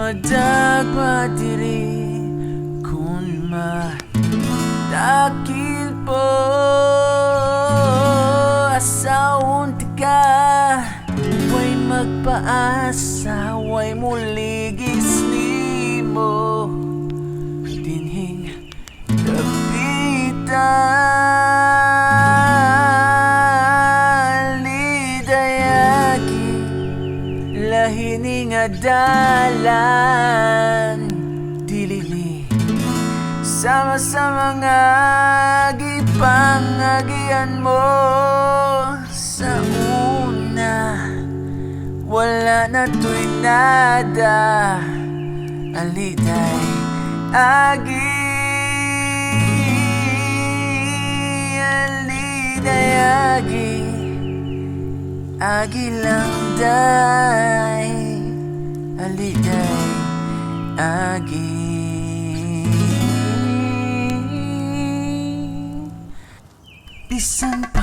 madagwa diri kun madakil po asaon ka way magpaasa way muligis nimo dinhing kapitan lidayagi lahini nga dalan dili ni sama-sama nga gipangagian mo sa una wala na to'y nada aliday agi aliday agi agi lang day aliday agi bisan pa